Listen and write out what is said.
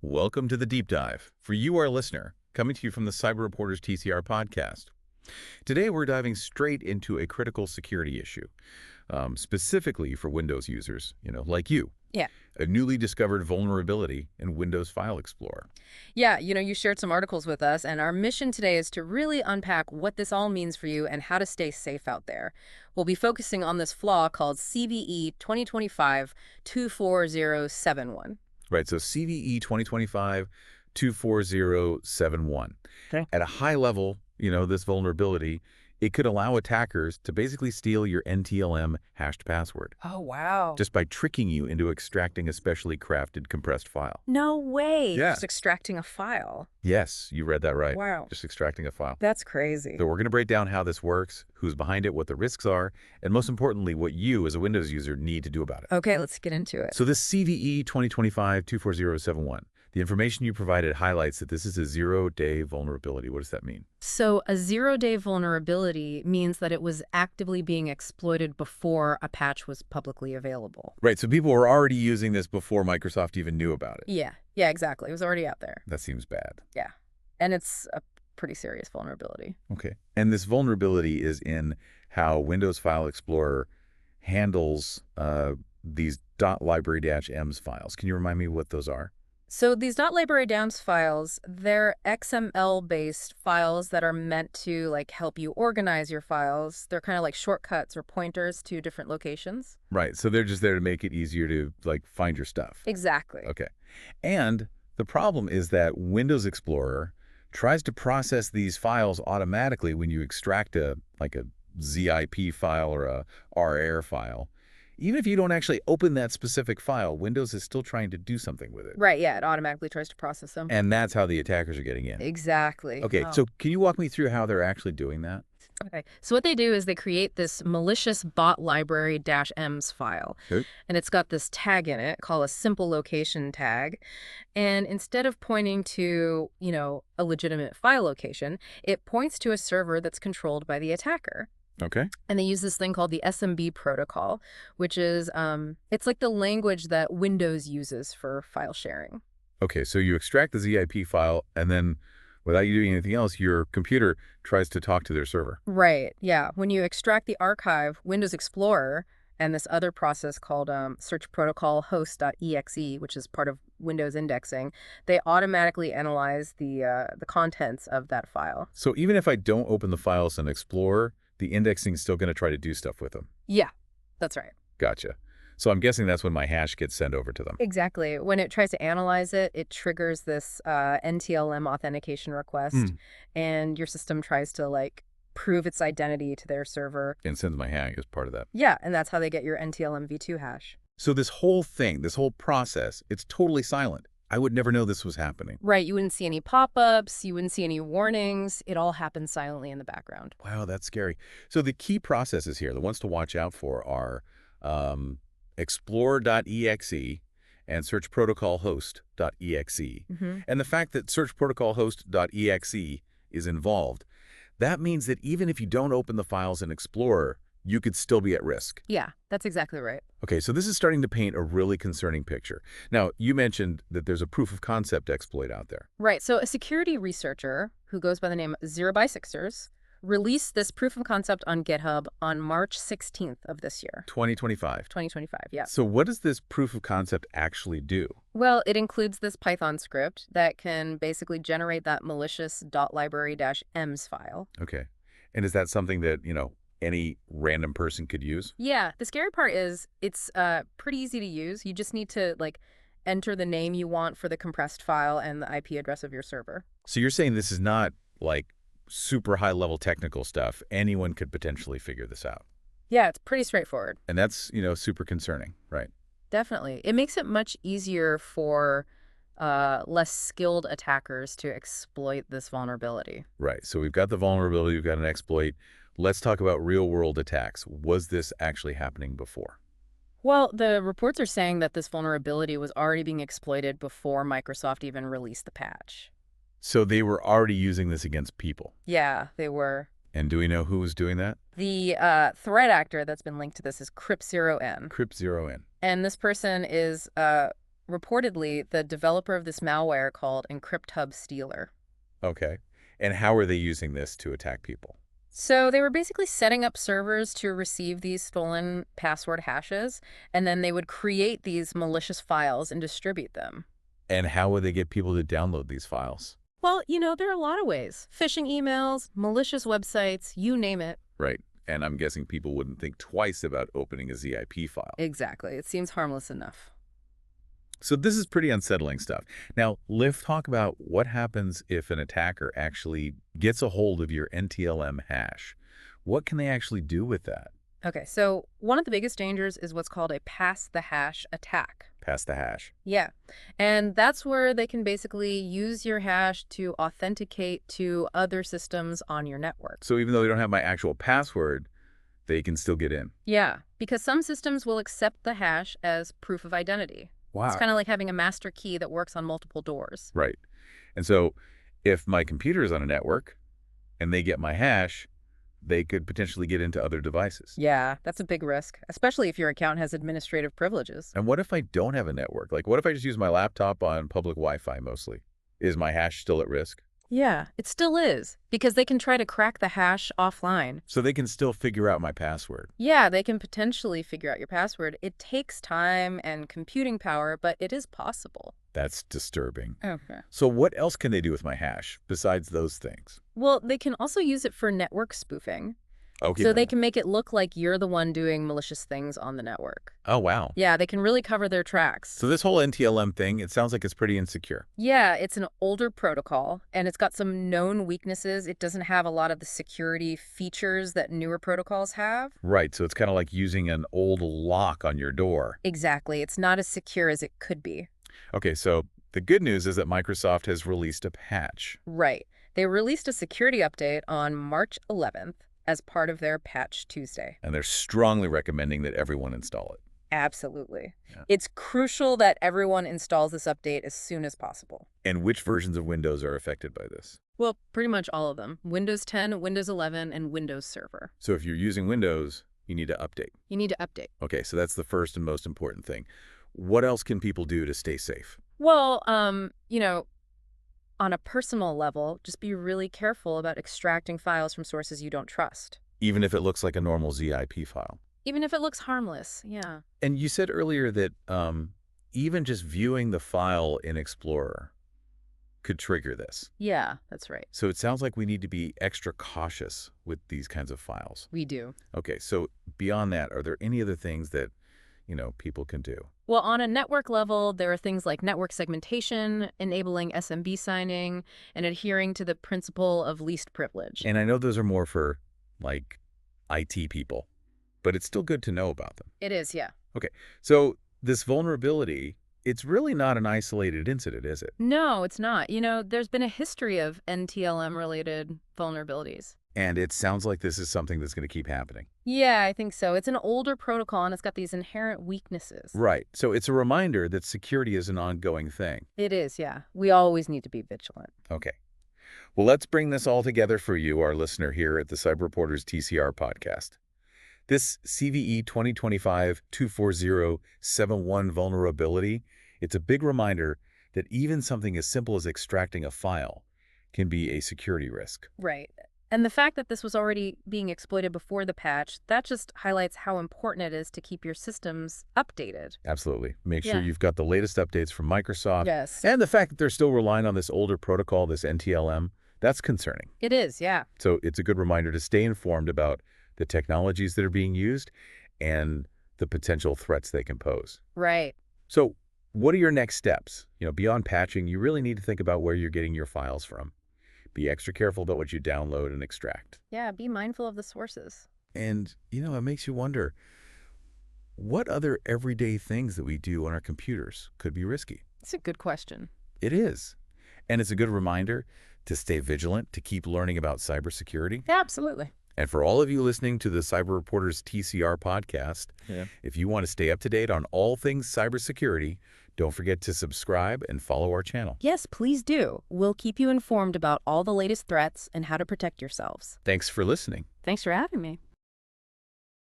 Welcome to the Deep Dive. For you, our listener, coming to you from the Cyber Reporters TCR podcast. Today, we're diving straight into a critical security issue, specifically for Windows users, like you. Yeah. A newly discovered vulnerability in Windows File Explorer. Yeah, you shared some articles with us, and our mission today is to really unpack what this all means for you and how to stay safe out there. We'll be focusing on this flaw called CVE 2025-24071. Right, so CVE 2025-24071. Okay. At a high level, this vulnerability, it could allow attackers to basically steal your NTLM hashed password Oh, wow. just by tricking you into extracting a specially crafted compressed file. No way. Yeah. Just extracting a file. Yes, you read that right. Wow. Just extracting a file. That's crazy. So we're going to break down how this works, who's behind it, what the risks are, and most importantly, what you as a Windows user need to do about it. Okay, let's get into it. So this CVE 2025-24071, the information you provided highlights that this is a zero-day vulnerability. What does that mean? So a zero-day vulnerability means that it was actively being exploited before a patch was publicly available. Right, so people were already using this before Microsoft even knew about it. Yeah, exactly. It was already out there. That seems bad. Yeah, and it's a pretty serious vulnerability. Okay. And this vulnerability is in how Windows File Explorer handles these .library-m's files. Can you remind me what those are? So these .library-dams files, they're XML-based files that are meant to help you organize your files. They're kind of like shortcuts or pointers to different locations. Right. So they're just there to make it easier to find your stuff. Exactly. Okay. And the problem is that Windows Explorer tries to process these files automatically when you extract a ZIP file or a RAR file. Even if you don't actually open that specific file, Windows is still trying to do something with it. Right, yeah, it automatically tries to process them. And that's how the attackers are getting in. Exactly. Okay, Oh. so can you walk me through how they're actually doing that? Okay, so what they do is they create this malicious bot library-m's file. Okay. And it's got this tag in it called a simple location tag. And instead of pointing to, a legitimate file location, it points to a server that's controlled by the attacker. Okay. And they use this thing called the SMB protocol, which is, it's like the language that Windows uses for file sharing. Okay, so you extract the ZIP file, and then without you doing anything else, your computer tries to talk to their server. Right, yeah. When you extract the archive, Windows Explorer and this other process called search protocol host.exe, which is part of Windows indexing, they automatically analyze the contents of that file. So even if I don't open the files in Explorer, the indexing is still going to try to do stuff with them. Yeah, that's right. Gotcha. So I'm guessing that's when my hash gets sent over to them. Exactly. When it tries to analyze it, it triggers this NTLM authentication request, and your system tries to prove its identity to their server. And sends my hash as part of that. Yeah, and that's how they get your NTLM v2 hash. So this whole thing, this whole process, it's totally silent. I would never know this was happening. Right. You wouldn't see any pop-ups. You wouldn't see any warnings. It all happens silently in the background. Wow, that's scary. So the key processes here, the ones to watch out for are explorer.exe and search protocol host.exe. And the fact that search protocol host.exe is involved, that means that even if you don't open the files in Explorer, you could still be at risk. Yeah, that's exactly right. Okay, so this is starting to paint a really concerning picture. Now, you mentioned that there's a proof of concept exploit out there. Right. So a security researcher who goes by the name 0x6ers released this proof of concept on GitHub on March 16th of this year. 2025. 2025, yeah. So what does this proof of concept actually do? Well, it includes this Python script that can basically generate that malicious .library-m's file. Okay. And is that something that, any random person could use? Yeah, the scary part is it's pretty easy to use. You just need to enter the name you want for the compressed file and the IP address of your server. So you're saying this is not super high level technical stuff. Anyone could potentially figure this out. Yeah, it's pretty straightforward. And that's, super concerning, right? Definitely. It makes it much easier for less skilled attackers to exploit this vulnerability. Right. So we've got the vulnerability, we've got an exploit. Let's talk about real-world attacks. Was this actually happening before? Well, the reports are saying that this vulnerability was already being exploited before Microsoft even released the patch. So they were already using this against people? Yeah, they were. And do we know who was doing that? The threat actor that's been linked to this is Crypt0n. Crypt0n. And this person is reportedly the developer of this malware called EncryptHub Stealer. Okay. And how are they using this to attack people? So they were basically setting up servers to receive these stolen password hashes, and then they would create these malicious files and distribute them. And how would they get people to download these files? Well, there are a lot of ways. Phishing emails, malicious websites, you name it. Right. And I'm guessing people wouldn't think twice about opening a ZIP file. Exactly. It seems harmless enough. So this is pretty unsettling stuff. Now, let's talk about what happens if an attacker actually gets a hold of your NTLM hash. What can they actually do with that? Okay, so one of the biggest dangers is what's called a pass-the-hash attack. Pass the hash. Yeah, and that's where they can basically use your hash to authenticate to other systems on your network. So even though they don't have my actual password, they can still get in. Yeah, because some systems will accept the hash as proof of identity. It's Wow. kind of like having a master key that works on multiple doors. Right. And so if my computer is on a network and they get my hash, they could potentially get into other devices. Yeah, that's a big risk, especially if your account has administrative privileges. And what if I don't have a network? Like, what if I just use my laptop on public Wi-Fi mostly? Is my hash still at risk? Yeah, it still is, because they can try to crack the hash offline. So they can still figure out my password. Yeah, they can potentially figure out your password. It takes time and computing power, but it is possible. That's disturbing. Okay. So what else can they do with my hash besides those things? Well, they can also use it for network spoofing. Okay. So they can make it look like you're the one doing malicious things on the network. Oh, wow. Yeah, they can really cover their tracks. So this whole NTLM thing, it sounds like it's pretty insecure. Yeah, it's an older protocol, and it's got some known weaknesses. It doesn't have a lot of the security features that newer protocols have. Right. So it's kind of like using an old lock on your door. Exactly. It's not as secure as it could be. Okay. So the good news is that Microsoft has released a patch. Right. They released a security update on March 11th as part of their Patch Tuesday. And they're strongly recommending that everyone install it. Absolutely. Yeah. It's crucial that everyone installs this update as soon as possible. And which versions of Windows are affected by this? Well, pretty much all of them. Windows 10, Windows 11, and Windows Server. So if you're using Windows, you need to update. You need to update. Okay, so that's the first and most important thing. What else can people do to stay safe? Well, on a personal level, just be really careful about extracting files from sources you don't trust. Even if it looks like a normal ZIP file. Even if it looks harmless, yeah. And you said earlier that even just viewing the file in Explorer could trigger this. Yeah, that's right. So it sounds like we need to be extra cautious with these kinds of files. We do. Okay, so beyond that, are there any other things that, people can do? Well, on a network level, there are things like network segmentation, enabling SMB signing, and adhering to the principle of least privilege. And I know those are more for, like, IT people, but it's still good to know about them. It is, yeah. Okay, so this vulnerability, it's really not an isolated incident, is it? No, it's not. There's been a history of NTLM-related vulnerabilities. And it sounds like this is something that's going to keep happening. Yeah, I think so. It's an older protocol, and it's got these inherent weaknesses. Right. So it's a reminder that security is an ongoing thing. It is, yeah. We always need to be vigilant. Okay. Well, let's bring this all together for you, our listener here at the Cyber Reporters TCR podcast. This CVE 2025-24071 vulnerability, it's a big reminder that even something as simple as extracting a file can be a security risk. Right. And the fact that this was already being exploited before the patch, that just highlights how important it is to keep your systems updated. Absolutely. Make sure Yeah. you've got the latest updates from Microsoft. Yes. And the fact that they're still relying on this older protocol, this NTLM, that's concerning. It is, yeah. So it's a good reminder to stay informed about the technologies that are being used and the potential threats they can pose. Right. So what are your next steps? Beyond patching, you really need to think about where you're getting your files from. Be extra careful about what you download and extract. Yeah, be mindful of the sources. And, it makes you wonder, what other everyday things that we do on our computers could be risky? It's a good question. It is. And it's a good reminder to stay vigilant, to keep learning about cybersecurity. Yeah, absolutely. And for all of you listening to the Cyber Reporters TCR podcast, if you want to stay up to date on all things cybersecurity, don't forget to subscribe and follow our channel. Yes, please do. We'll keep you informed about all the latest threats and how to protect yourselves. Thanks for listening. Thanks for having me.